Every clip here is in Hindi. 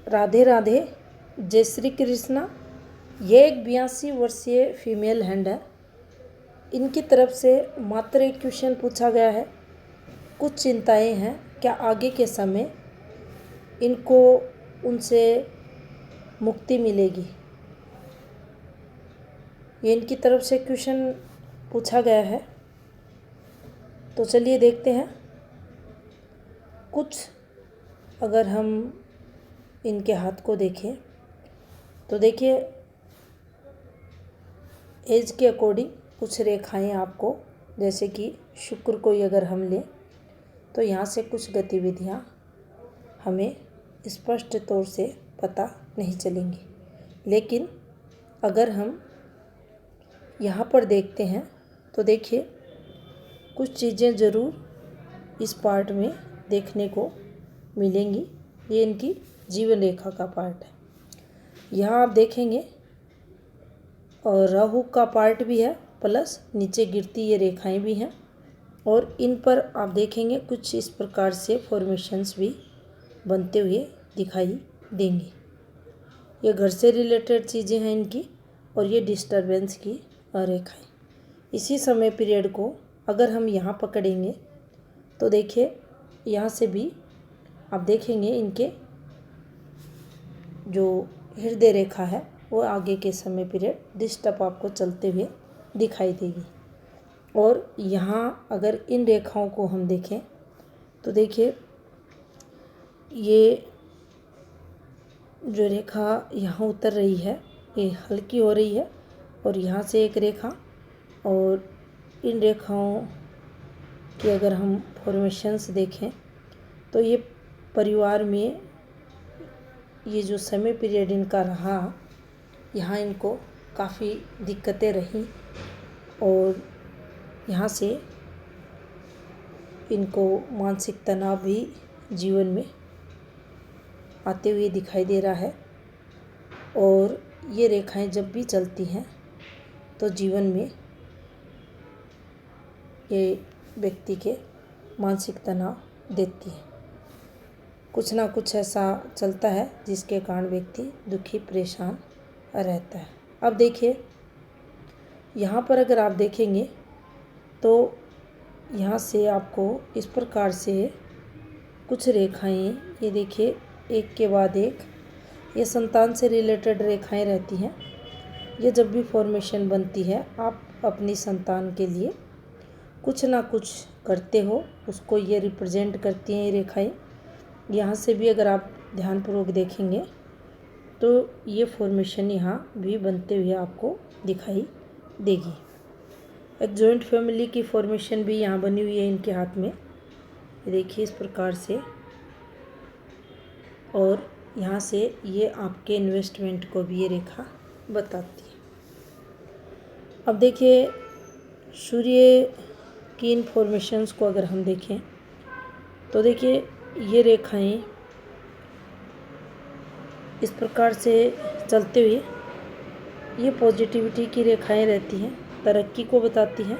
राधे राधे, जय श्री कृष्णा। ये एक 82 वर्षीय फीमेल हैंड है। इनकी तरफ से मात्र एक क्वेश्चन पूछा गया है। कुछ चिंताएं हैं, क्या आगे के समय इनको उनसे मुक्ति मिलेगी? ये इनकी तरफ से क्वेश्चन पूछा गया है। तो चलिए देखते हैं। कुछ अगर हम इनके हाथ को देखें तो देखिए, एज के अकॉर्डिंग कुछ रेखाएं आपको, जैसे कि शुक्र को ही अगर हम लें तो यहाँ से कुछ गतिविधियाँ हमें स्पष्ट तौर से पता नहीं चलेंगी। लेकिन अगर हम यहाँ पर देखते हैं तो देखिए, कुछ चीज़ें ज़रूर इस पार्ट में देखने को मिलेंगी। ये इनकी जीवन रेखा का पार्ट है। यहाँ आप देखेंगे और राहु का पार्ट भी है, प्लस नीचे गिरती ये रेखाएं भी हैं। और इन पर आप देखेंगे कुछ इस प्रकार से फॉर्मेशंस भी बनते हुए दिखाई देंगी। ये घर से रिलेटेड चीज़ें हैं इनकी, और ये डिस्टरबेंस की रेखाएं। इसी समय पीरियड को अगर हम यहाँ पकड़ेंगे तो देखिए, यहाँ से भी आप देखेंगे इनके जो हृदय रेखा है वो आगे के समय पीरियड डिस्टर्ब आपको चलते हुए दिखाई देगी। और यहाँ अगर इन रेखाओं को हम देखें तो देखिए, ये जो रेखा यहाँ उतर रही है ये हल्की हो रही है, और यहाँ से एक रेखा, और इन रेखाओं की अगर हम फॉर्मेशंस देखें तो ये परिवार में ये जो समय पीरियड इनका रहा, यहाँ इनको काफ़ी दिक्कतें रहीं, और यहाँ से इनको मानसिक तनाव भी जीवन में आते हुए दिखाई दे रहा है। और ये रेखाएं जब भी चलती हैं तो जीवन में ये व्यक्ति के मानसिक तनाव देती है। कुछ ना कुछ ऐसा चलता है जिसके कारण व्यक्ति दुखी परेशान रहता है। अब देखिए, यहाँ पर अगर आप देखेंगे तो यहाँ से आपको इस प्रकार से कुछ रेखाएं, ये देखिए एक के बाद एक, ये संतान से रिलेटेड रेखाएं रहती हैं। ये जब भी फॉर्मेशन बनती है, आप अपनी संतान के लिए कुछ ना कुछ करते हो, उसको ये रिप्रेजेंट करती हैं ये रेखाएं। यहाँ से भी अगर आप ध्यानपूर्वक देखेंगे तो ये फॉर्मेशन यहाँ भी बनते हुए आपको दिखाई देगी। एक जॉइंट फैमिली की फॉर्मेशन भी यहाँ बनी हुई है इनके हाथ में, ये देखिए इस प्रकार से। और यहाँ से ये आपके इन्वेस्टमेंट को भी ये रेखा बताती है। अब देखिए, सूर्य की इन फॉर्मेशंस को अगर हम देखें तो देखिए, ये रेखाएं इस प्रकार से चलते हुए ये पॉजिटिविटी की रेखाएं रहती हैं, तरक्की को बताती हैं।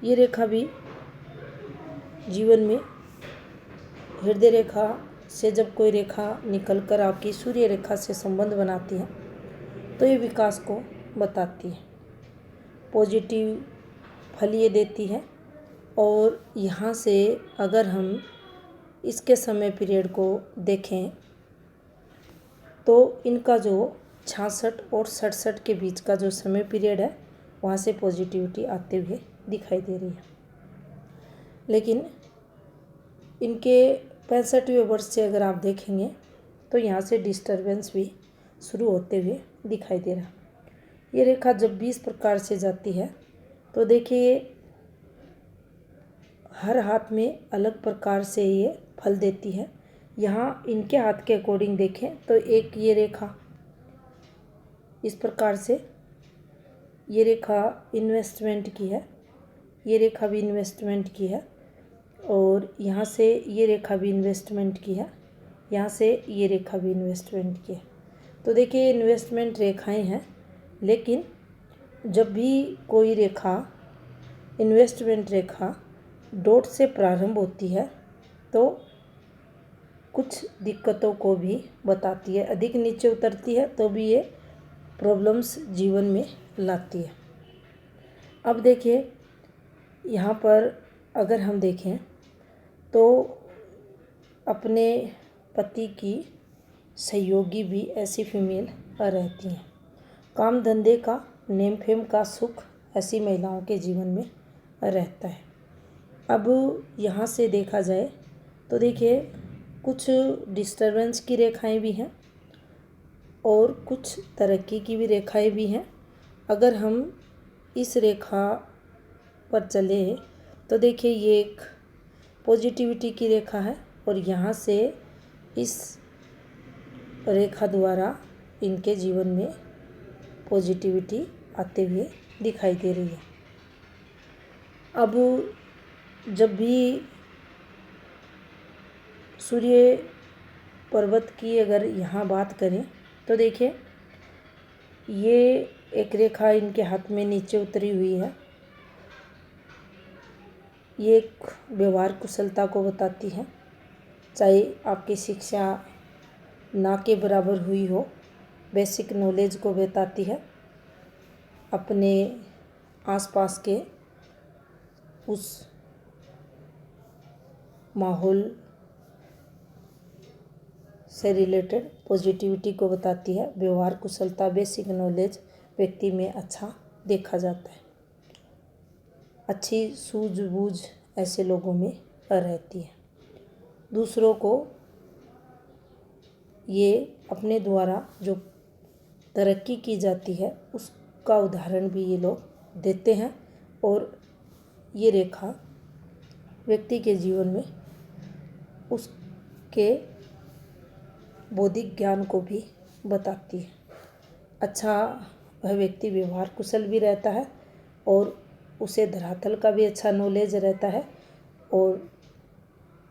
ये रेखा भी जीवन में हृदय रेखा से जब कोई रेखा निकलकर आपकी सूर्य रेखा से संबंध बनाती है तो ये विकास को बताती है, पॉजिटिव फल ये देती है। और यहाँ से अगर हम इसके समय पीरियड को देखें तो इनका जो 66 और 67 के बीच का जो समय पीरियड है, वहाँ से पॉजिटिविटी आते हुए दिखाई दे रही है। लेकिन इनके 65वें वर्ष से अगर आप देखेंगे तो यहाँ से डिस्टरबेंस भी शुरू होते हुए दिखाई दे रहा है। ये रेखा जब भी इस प्रकार से जाती है तो देखिए, हर हाथ में अलग प्रकार से ये फल देती है। यहाँ इनके हाथ के अकॉर्डिंग देखें तो एक ये रेखा इस प्रकार से, ये रेखा इन्वेस्टमेंट की है, ये रेखा भी इन्वेस्टमेंट की है, और यहाँ से ये रेखा भी इन्वेस्टमेंट की है, यहाँ से ये रेखा भी इन्वेस्टमेंट की है। तो देखिए, इन्वेस्टमेंट रेखाएं हैं। लेकिन जब भी कोई रेखा, इन्वेस्टमेंट रेखा डॉट से प्रारंभ होती है तो कुछ दिक्कतों को भी बताती है। अधिक नीचे उतरती है तो भी ये प्रॉब्लम्स जीवन में लाती है। अब देखिए यहाँ पर अगर हम देखें तो अपने पति की सहयोगी भी ऐसी फीमेल रहती हैं। काम धंधे का, नेम फेम का सुख ऐसी महिलाओं के जीवन में रहता है। अब यहाँ से देखा जाए तो देखिए कुछ डिस्टरबेंस की रेखाएं भी हैं और कुछ तरक्की की भी रेखाएं भी हैं। अगर हम इस रेखा पर चले तो देखिए ये एक पॉजिटिविटी की रेखा है और यहाँ से इस रेखा द्वारा इनके जीवन में पॉजिटिविटी आते हुए दिखाई दे रही है। अब जब भी सूर्य पर्वत की अगर यहाँ बात करें तो देखिए ये एक रेखा इनके हाथ में नीचे उतरी हुई है। ये एक व्यवहार कुशलता को बताती है, चाहे आपकी शिक्षा ना के बराबर हुई हो, बेसिक नॉलेज को बताती है। अपने आसपास के उस माहौल से रिलेटेड पॉजिटिविटी को बताती है। व्यवहार कुशलता, बेसिक नॉलेज व्यक्ति में अच्छा देखा जाता है। अच्छी सूझबूझ ऐसे लोगों में रहती है। दूसरों को ये अपने द्वारा जो तरक्की की जाती है उसका उदाहरण भी ये लोग देते हैं और ये रेखा व्यक्ति के जीवन में उसके बौद्धिक ज्ञान को भी बताती है। अच्छा, वह व्यक्ति व्यवहार कुशल भी रहता है और उसे धरातल का भी अच्छा नॉलेज रहता है और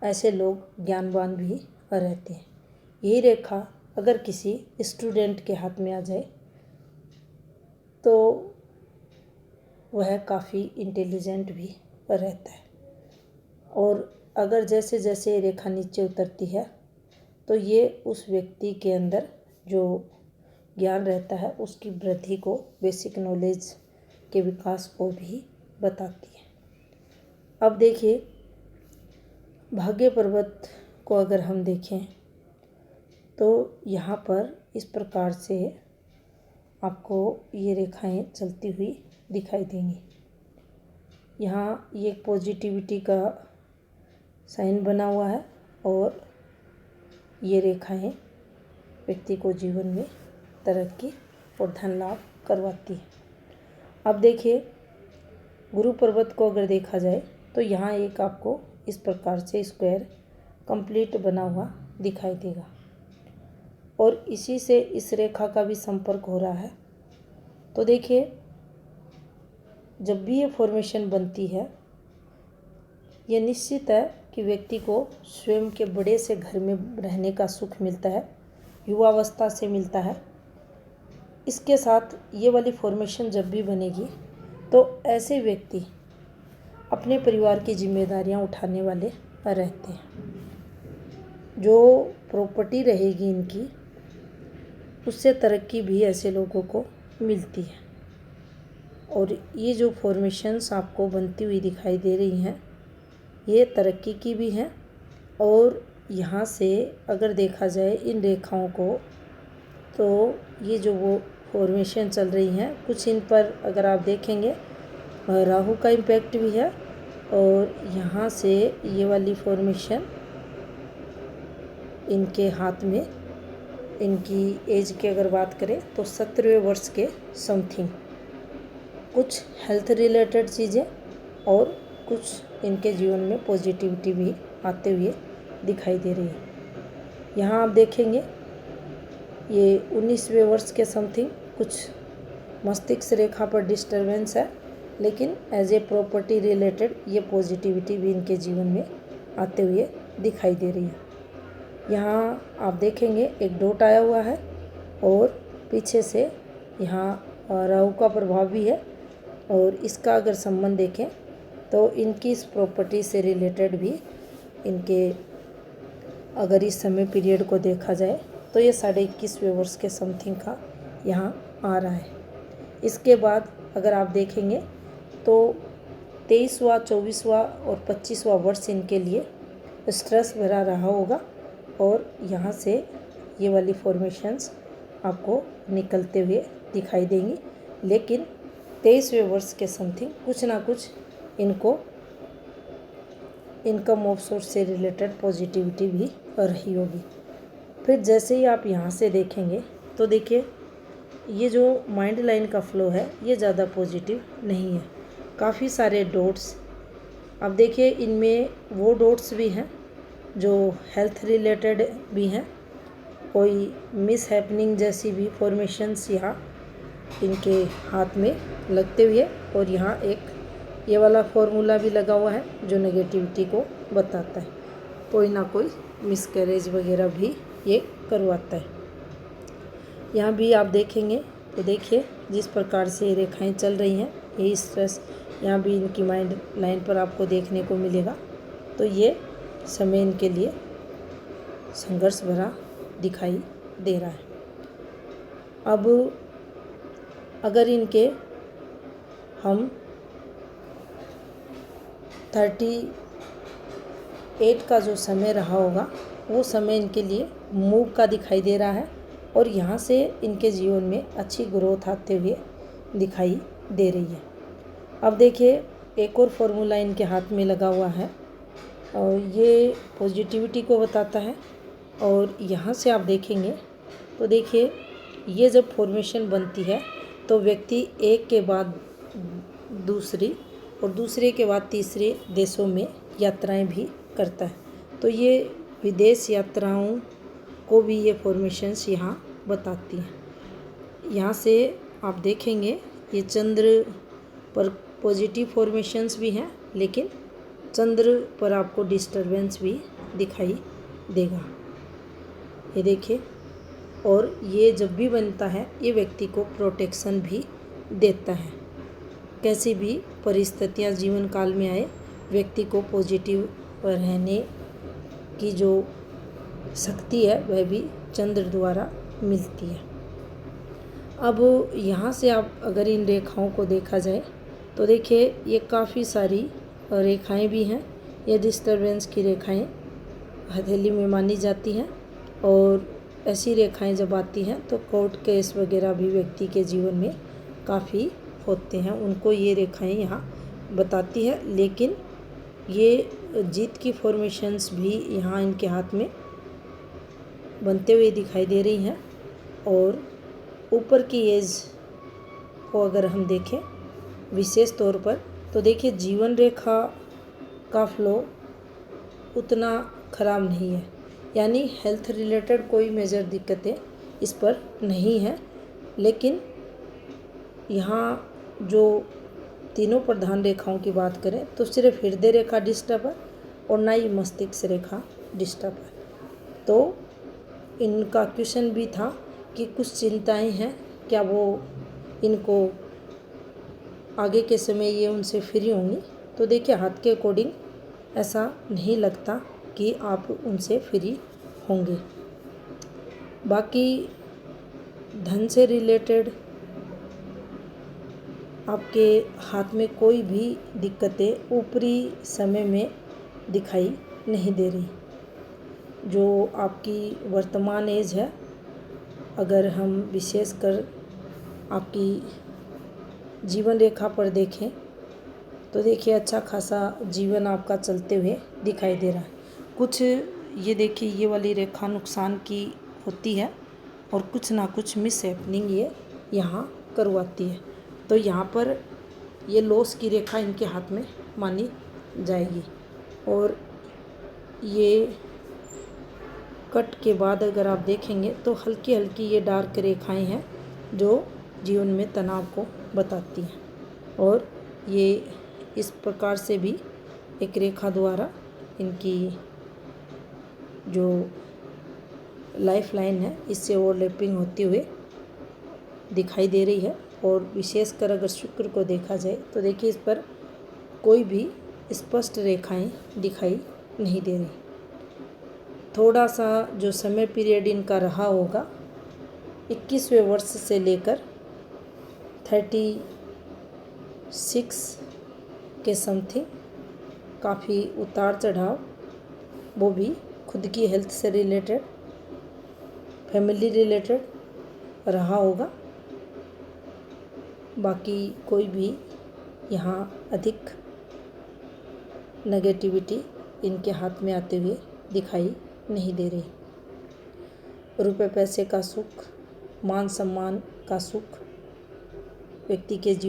ऐसे लोग ज्ञानवान भी रहते हैं। यही रेखा अगर किसी स्टूडेंट के हाथ में आ जाए तो वह काफ़ी इंटेलिजेंट भी रहता है। और अगर जैसे जैसे रेखा नीचे उतरती है तो ये उस व्यक्ति के अंदर जो ज्ञान रहता है उसकी वृद्धि को, बेसिक नॉलेज के विकास को भी बताती है। अब देखिए भाग्य पर्वत को अगर हम देखें तो यहाँ पर इस प्रकार से आपको ये रेखाएं चलती हुई दिखाई देंगी। यहाँ ये एक पॉजिटिविटी का साइन बना हुआ है और ये रेखाएं व्यक्ति को जीवन में तरक्की और धन लाभ करवाती है। अब देखिए गुरु पर्वत को अगर देखा जाए तो यहाँ एक आपको इस प्रकार से स्क्वायर कंप्लीट बना हुआ दिखाई देगा और इसी से इस रेखा का भी संपर्क हो रहा है। तो देखिए जब भी ये फॉर्मेशन बनती है ये निश्चित है कि व्यक्ति को स्वयं के बड़े से घर में रहने का सुख मिलता है, युवावस्था से मिलता है। इसके साथ ये वाली फॉर्मेशन जब भी बनेगी तो ऐसे व्यक्ति अपने परिवार की जिम्मेदारियां उठाने वाले रहते हैं। जो प्रॉपर्टी रहेगी इनकी उससे तरक्की भी ऐसे लोगों को मिलती है। और ये जो फॉर्मेशंस आपको बनती हुई दिखाई दे रही हैं ये तरक्की की भी हैं। और यहाँ से अगर देखा जाए इन रेखाओं को तो ये जो वो फॉर्मेशन चल रही हैं कुछ इन पर अगर आप देखेंगे राहु का इम्पैक्ट भी है। और यहाँ से ये वाली फॉर्मेशन इनके हाथ में, इनकी एज की अगर बात करें तो 17वें वर्ष के समथिंग, कुछ हेल्थ रिलेटेड चीज़ें और कुछ इनके जीवन में पॉजिटिविटी भी आते हुए दिखाई दे रही है। यहाँ आप देखेंगे ये 19वें वर्ष के समथिंग कुछ मस्तिष्क रेखा पर डिस्टरबेंस है, लेकिन एज ए प्रॉपर्टी रिलेटेड ये पॉजिटिविटी भी इनके जीवन में आते हुए दिखाई दे रही है। यहाँ आप देखेंगे एक डॉट आया हुआ है और पीछे से यहाँ राहु का प्रभाव भी है और इसका अगर संबंध देखें तो इनकी इस प्रॉपर्टी से रिलेटेड भी इनके अगर इस समय पीरियड को देखा जाए तो ये 21.5वें वर्ष के समथिंग का यहाँ आ रहा है। इसके बाद अगर आप देखेंगे तो 23वां, 24वां और 25वां वर्ष इनके लिए स्ट्रेस भरा रहा होगा और यहाँ से ये वाली फॉर्मेशंस आपको निकलते हुए दिखाई देंगी। लेकिन 23वें वर्ष के समथिंग कुछ ना कुछ इनको इनकम ऑफ सोर्स से रिलेटेड पॉजिटिविटी भी रही होगी। फिर जैसे ही आप यहाँ से देखेंगे तो देखिए ये जो माइंड लाइन का फ्लो है ये ज़्यादा पॉजिटिव नहीं है। काफ़ी सारे डॉट्स, अब देखिए इनमें वो डॉट्स भी हैं जो हेल्थ रिलेटेड भी हैं, कोई मिस हैपनिंग जैसी भी फॉर्मेशंस यहाँ इनके हाथ में लगते हुए, और यहाँ एक ये वाला फॉर्मूला भी लगा हुआ है जो नेगेटिविटी को बताता है। कोई ना कोई मिसकैरेज वगैरह भी ये करवाता है। यहाँ भी आप देखेंगे तो देखिए जिस प्रकार से ये रेखाएं चल रही हैं, ये स्ट्रेस यहाँ भी इनकी माइंड लाइन पर आपको देखने को मिलेगा। तो ये समय इनके लिए संघर्ष भरा दिखाई दे रहा है। अब अगर इनके हम 38 का जो समय रहा होगा वो समय इनके लिए मूव का दिखाई दे रहा है और यहाँ से इनके जीवन में अच्छी ग्रोथ आते हुए दिखाई दे रही है। अब देखिए एक और फॉर्मूला इनके हाथ में लगा हुआ है और ये पॉजिटिविटी को बताता है। और यहाँ से आप देखेंगे तो देखिए ये जब फॉर्मेशन बनती है तो व्यक्ति एक के बाद दूसरी और दूसरे के बाद तीसरे देशों में यात्राएं भी करता है। तो ये विदेश यात्राओं को भी ये फॉर्मेशंस यहाँ बताती हैं। यहाँ से आप देखेंगे ये चंद्र पर पॉजिटिव फॉर्मेशंस भी हैं, लेकिन चंद्र पर आपको डिस्टरबेंस भी दिखाई देगा। ये देखिए, और ये जब भी बनता है ये व्यक्ति को प्रोटेक्शन भी देता है। कैसी भी परिस्थितियाँ जीवन काल में आए, व्यक्ति को पॉजिटिव रहने की जो शक्ति है वह भी चंद्र द्वारा मिलती है। अब यहाँ से आप अगर इन रेखाओं को देखा जाए तो देखिए ये काफ़ी सारी रेखाएं भी हैं। ये डिस्टरबेंस की रेखाएं हथेली में मानी जाती हैं और ऐसी रेखाएं जब आती हैं तो कोर्ट केस वगैरह भी व्यक्ति के जीवन में काफ़ी होते हैं, उनको ये रेखाएं यहाँ बताती है। लेकिन ये जीत की फॉर्मेशंस भी यहाँ इनके हाथ में बनते हुए दिखाई दे रही हैं। और ऊपर की एज को अगर हम देखें विशेष तौर पर तो देखिए जीवन रेखा का फ्लो उतना ख़राब नहीं है, यानी हेल्थ रिलेटेड कोई मेजर दिक्कतें इस पर नहीं है। लेकिन यहाँ जो तीनों प्रधान रेखाओं की बात करें तो सिर्फ हृदय रेखा डिस्टर्ब है और ना ही मस्तिष्क रेखा डिस्टर्ब है। तो इनका क्वेश्चन भी था कि कुछ चिंताएं हैं, क्या वो इनको आगे के समय ये उनसे फ्री होंगी। तो देखिए हाथ के अकॉर्डिंग ऐसा नहीं लगता कि आप उनसे फ्री होंगे। बाकी धन से रिलेटेड आपके हाथ में कोई भी दिक्कतें ऊपरी समय में दिखाई नहीं दे रही। जो आपकी वर्तमान एज है, अगर हम विशेषकर आपकी जीवन रेखा पर देखें तो देखिए अच्छा खासा जीवन आपका चलते हुए दिखाई दे रहा है। कुछ ये देखिए ये वाली रेखा नुकसान की होती है और कुछ ना कुछ मिस हैपनिंग ये यहाँ करवाती है। तो यहाँ पर ये लॉस की रेखा इनके हाथ में मानी जाएगी। और ये कट के बाद अगर आप देखेंगे तो हल्की हल्की ये डार्क रेखाएं हैं जो जीवन में तनाव को बताती हैं। और ये इस प्रकार से भी एक रेखा द्वारा इनकी जो लाइफ लाइन है इससे ओवरलैपिंग होते हुए दिखाई दे रही है। और विशेषकर अगर शुक्र को देखा जाए तो देखिए इस पर कोई भी स्पष्ट रेखाएं दिखाई नहीं दे रही। थोड़ा सा जो समय पीरियड इनका रहा होगा 21वें वर्ष से लेकर 36 के समथिंग काफ़ी उतार चढ़ाव, वो भी खुद की हेल्थ से रिलेटेड, फैमिली रिलेटेड रहा होगा। बाकी कोई भी यहाँ अधिक नेगेटिविटी इनके हाथ में आते हुए दिखाई नहीं दे रही। रुपए पैसे का सुख, मान सम्मान का सुख व्यक्ति के जीवन